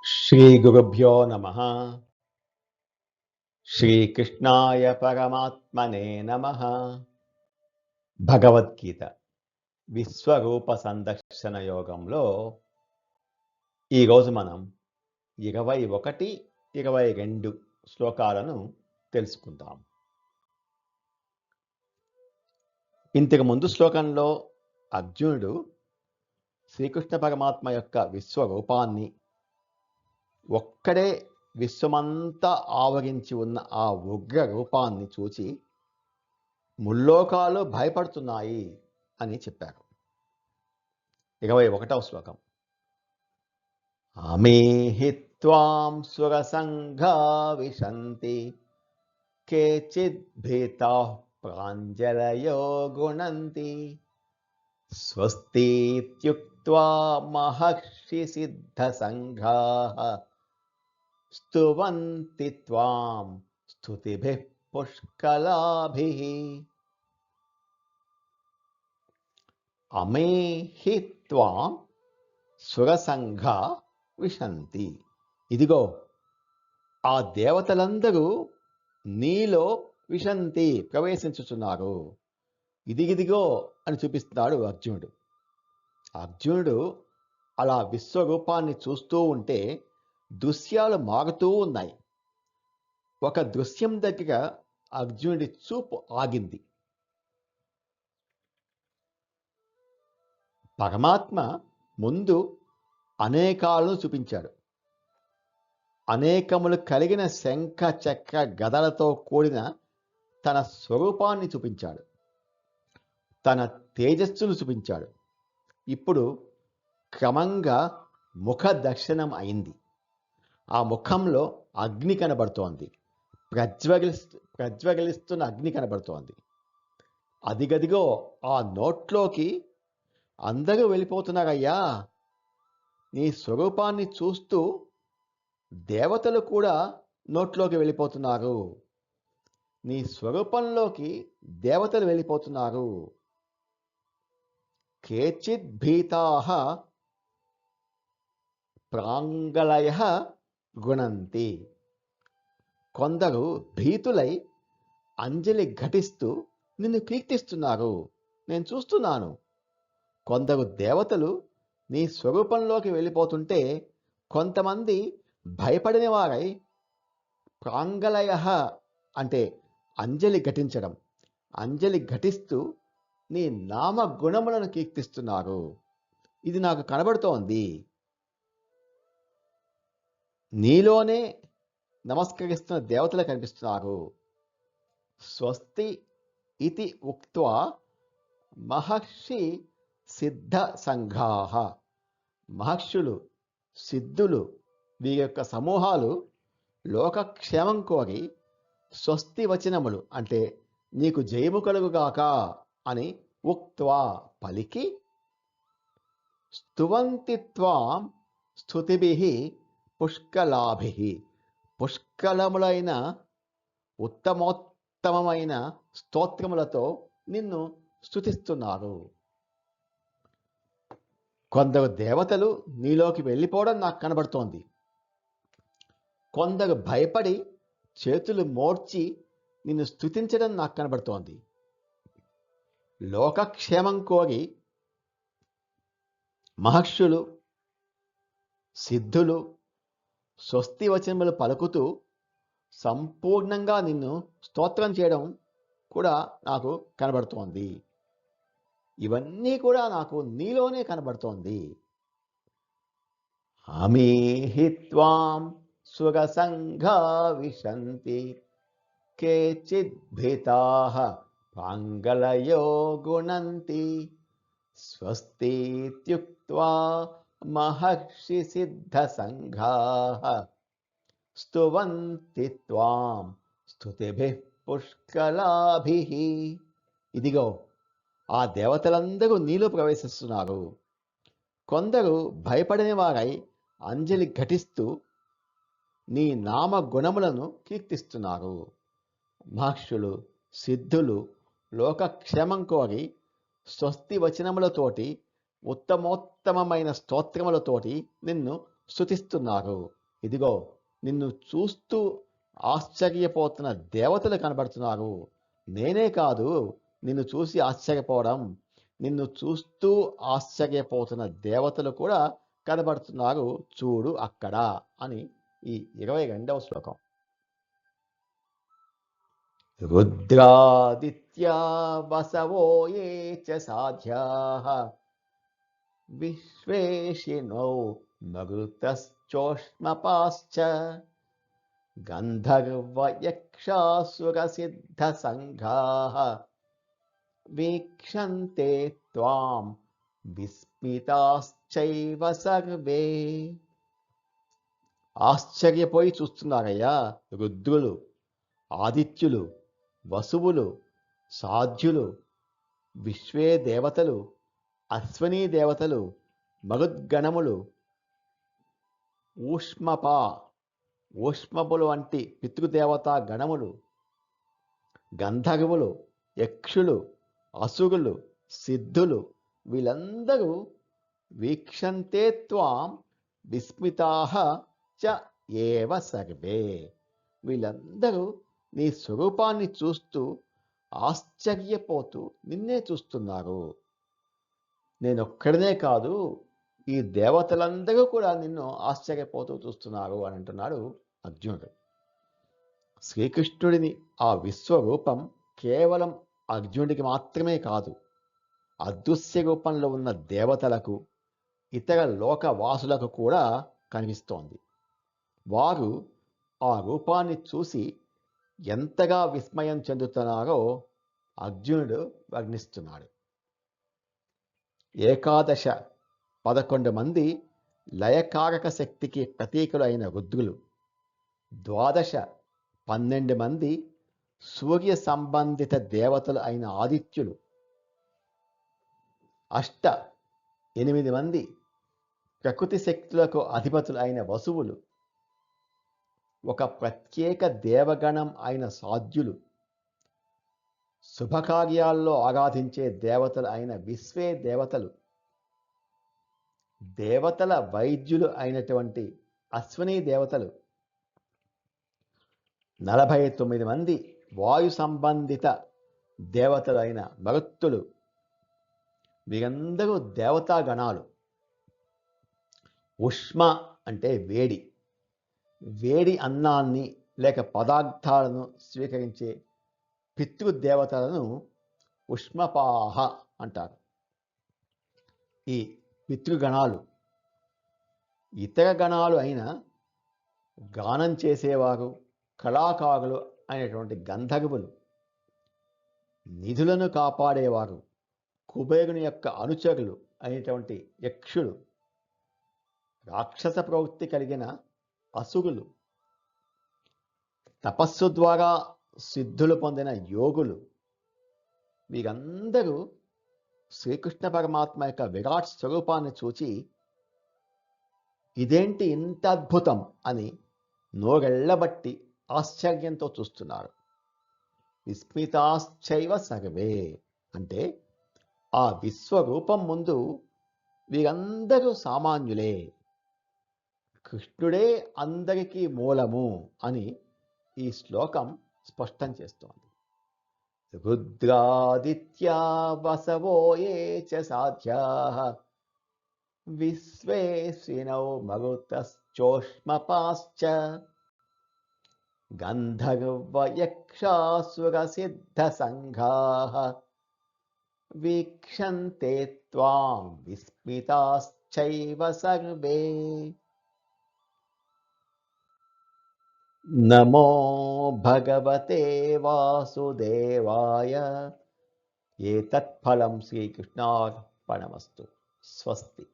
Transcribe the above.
శ్రీగురుభ్యో నమః. శ్రీకృష్ణాయ పరమాత్మనే నమః. భగవద్గీత విశ్వరూప సందర్శన యోగంలో ఈరోజు మనం 21, 22 శ్లోకాలను తెలుసుకుందాం. ఇంతకు ముందు శ్లోకంలో అర్జునుడు శ్రీకృష్ణ పరమాత్మ యొక్క విశ్వరూపాన్ని, ఒక్కడే విశ్వమంతా ఆవరించి ఉన్న ఆ ఉగ్ర రూపాన్ని చూచి ముల్లోకాలు భయపడుతున్నాయి అని చెప్పారు. 21వ శ్లోకం. అమేహి త్వాం సురసంఘా విశంతి కేచిద్ భీతాః ప్రాంజలయో గుణంతి స్వస్తిత్యుక్త్వా మహర్షి సిద్ధ సంఘాః స్తువంతి త్వాం స్తుతిభిః పుష్కలాభిః. అమేహి త్వాం సురసంఘా విశంతి. ఇదిగో ఆ దేవతలందరూ నీలో విశంతి ప్రవేశించుచున్నారు. ఇదిగిదిగో అని చూపిస్తున్నాడు అర్జునుడు. అర్జునుడు అలా విశ్వరూపాన్ని చూస్తూ ఉంటే దృశ్యాలు మారుతూ ఉన్నాయి. ఒక దృశ్యం దగ్గర అర్జునుడి చూపు ఆగింది. పరమాత్మ ముందు అనేకాలను చూపించాడు. అనేకములు కలిగిన శంఖ చక్ర గదలతో కూడిన తన స్వరూపాన్ని చూపించాడు. తన తేజస్సును చూపించాడు. ఇప్పుడు క్రమంగా ముఖ దర్శనం అయింది. ఆ ముఖంలో అగ్ని కనబడుతోంది. ప్రజ్వలిస్తున్న అగ్ని కనబడుతోంది. అదిగదిగో ఆ నోట్లోకి అందరూ వెళ్ళిపోతున్నారయ్యా. నీ స్వరూపాన్ని చూస్తూ దేవతలు కూడా నోట్లోకి వెళ్ళిపోతున్నారు. నీ స్వరూపంలోకి దేవతలు వెళ్ళిపోతున్నారు. కేచిద్ భీతాః ప్రాంగళయః గుణంతి. కొందరు భీతులై అంజలి ఘటిస్తూ నిన్ను కీర్తిస్తున్నారు, నేను చూస్తున్నాను. కొందరు దేవతలు నీ స్వరూపంలోకి వెళ్ళిపోతుంటే కొంతమంది భయపడిన వారై ప్రాంగళయః అంటే అంజలి ఘటించడం, అంజలి ఘటిస్తూ నీ నామ గుణములను కీర్తిస్తున్నారు. ఇది నాకు కనబడుతోంది. నీలోనే నమస్కరిస్తున్న దేవతలు కనిపిస్తున్నారు. స్వస్తి ఇతి ఉక్త్వా మహర్షి సిద్ధ సంఘాః. మహర్షులు, సిద్ధులు, వీరి యొక్క సమూహాలు లోకక్షేమం కోరి స్వస్తి వచనములు అంటే నీకు జయము కలుగుగాక అని ఉక్త్వా పలికి స్తువంతి త్వాం స్తుతిభిః పుష్కలాభిః. పుష్కలములైన ఉత్తమోత్తమమైన స్తోత్రములతో నిన్ను స్తుతిస్తున్నారు. కొందరు దేవతలు నీలోకి వెళ్ళిపోవడం నాకు కనబడుతోంది. కొందరు భయపడి చేతులు మోడ్చి నిన్ను స్తుతించడం నాకు కనబడుతోంది. లోకక్షేమం కోరి మహర్షులు, సిద్ధులు స్వస్తి వచనములు పలుకుతూ సంపూర్ణంగా నిన్ను స్తోత్రం చేయడం కూడా నాకు కనబడుతోంది. ఇవన్నీ కూడా నాకు నీలోనే కనబడుతోంది. అమేహి త్వాం సురసంఘా విశంతి కేచిద్ భీతాః ప్రాంగళయో గుణంతి స్వస్తిత్యుక్త్వా మహర్షి సిద్ధ సంఘాః స్తువంతి త్వాం స్తుతిభిః పుష్కలాభిః. ఇదిగో ఆ దేవతలందరూ నీలో ప్రవేశిస్తున్నారు. కొందరు భయపడిన వారై అంజలి ఘటిస్తూ నీ నామ గుణములను కీర్తిస్తున్నారు. మహర్షులు, సిద్ధులు లోకక్షేమం కోరి స్వస్తి వచనములతోటి ఉత్తమోత్తమమైన స్తోత్రములతోటి నిన్ను స్తుతిస్తున్నారు. ఇదిగో నిన్ను చూస్తూ ఆశ్చర్యపోతున్న దేవతలు కనబడుతున్నారు. నేనే కాదు నిన్ను చూసి ఆశ్చర్యపోవడం, నిన్ను చూస్తూ ఆశ్చర్యపోతున్న దేవతలు కూడా కనబడుతున్నారు చూడు అక్కడ అని ఈ 22వ శ్లోకం. రుద్రాదిత్యా వసవో ఏ చ సాధ్యాః విశ్వేషిణో మరుతశ్చోష్మపాశ్చ గంధర్వయక్షాసురసిద్ధసంఘాః వీక్షంతే త్వాం విస్మితాశ్చైవ సర్వే. ఆశ్చర్యపోయి చూస్తున్నారయ్యా రుద్రులు, ఆదిత్యులు, వసువులు, సాధ్యులు, విశ్వే దేవతలు, అశ్వనీ దేవతలు, మరుద్గణములు, ఊష్మపులు వంటి పితృదేవతా గణములు, గంధర్వులు, యక్షులు, అసురులు, సిద్ధులు వీళ్ళందరూ వీక్షంతే త్వాం విస్మితాః చ ఏవ సర్వే. వీళ్ళందరూ నీ స్వరూపాన్ని చూస్తూ ఆశ్చర్యపోతూ నిన్నే చూస్తున్నారు. నేనొక్కడనే కాదు, ఈ దేవతలందరూ కూడా నిన్ను ఆశ్చర్యపోతూ చూస్తున్నారు అని అంటున్నాడు అర్జునుడు. శ్రీకృష్ణుడిని ఆ విశ్వరూపం కేవలం అర్జునుడికి మాత్రమే కాదు, అదృశ్య రూపంలో ఉన్న దేవతలకు, ఇతర లోకవాసులకు కూడా కనిపిస్తోంది. వారు ఆ రూపాన్ని చూసి ఎంతగా విస్మయం చెందుతున్నారో అర్జునుడు వర్ణిస్తున్నాడు. 11 మంది లయకారక శక్తికి ప్రతీకులు అయిన రుద్రులు, 12 మంది సూర్య సంబంధిత దేవతలు అయిన ఆదిత్యులు, 8 మంది ప్రకృతి శక్తులకు అధిపతులు అయిన వసువులు, ఒక ప్రత్యేక దేవగణం అయిన సాధ్యులు, శుభకార్యాల్లో ఆరాధించే దేవతలు అయిన విశ్వే దేవతలు, దేవతల వైద్యులు అయినటువంటి అశ్వనీ దేవతలు, 49 మంది వాయు సంబంధిత దేవతలు అయిన మరుత్తులు, వీరందరూ దేవతా గణాలు. ఉష్మ అంటే వేడి, వేడి అన్నాన్ని లేక పదార్థాలను స్వీకరించే పితృదేవతలను ఉష్మపాహ అంటారు. ఈ పితృగణాలు ఇతర గణాలు అయిన గానం చేసేవారు, కళాకారులు అయినటువంటి గంధర్వులు, నిధులను కాపాడేవారు, కుబేరుని యొక్క అనుచరులు అయినటువంటి యక్షులు, రాక్షస ప్రవృత్తి కలిగిన అసురులు, తపస్సు ద్వారా సిద్ధులు పొందిన యోగులు, వీరందరూ శ్రీకృష్ణ పరమాత్మ యొక్క విరాట్ స్వరూపాన్ని చూచి ఇదేంటి ఇంత అద్భుతం అని నోరెళ్లబట్టి ఆశ్చర్యంతో చూస్తున్నారు. విస్మితాశ్చైవ సర్వే అంటే ఆ విశ్వరూపం ముందు వీరందరూ సామాన్యులే, కృష్ణుడే అందరికీ మూలము అని ఈ శ్లోకం స్పష్టం చేస్తోంది. రుద్రాదిత్యా వసవో ఏ చ సాధ్యాః విశ్వేశ్వినౌ మరుతశ్చోష్మపాశ్చ గంధర్వయక్షాసురసిద్ధసంఘాః వీక్షంతే త్వాం విస్మితాశ్చైవ సర్వే. నమో భగవతే వాసుదేవాయ. ఏతత్ఫలం శ్రీకృష్ణార్పణమస్తు. స్వస్తి.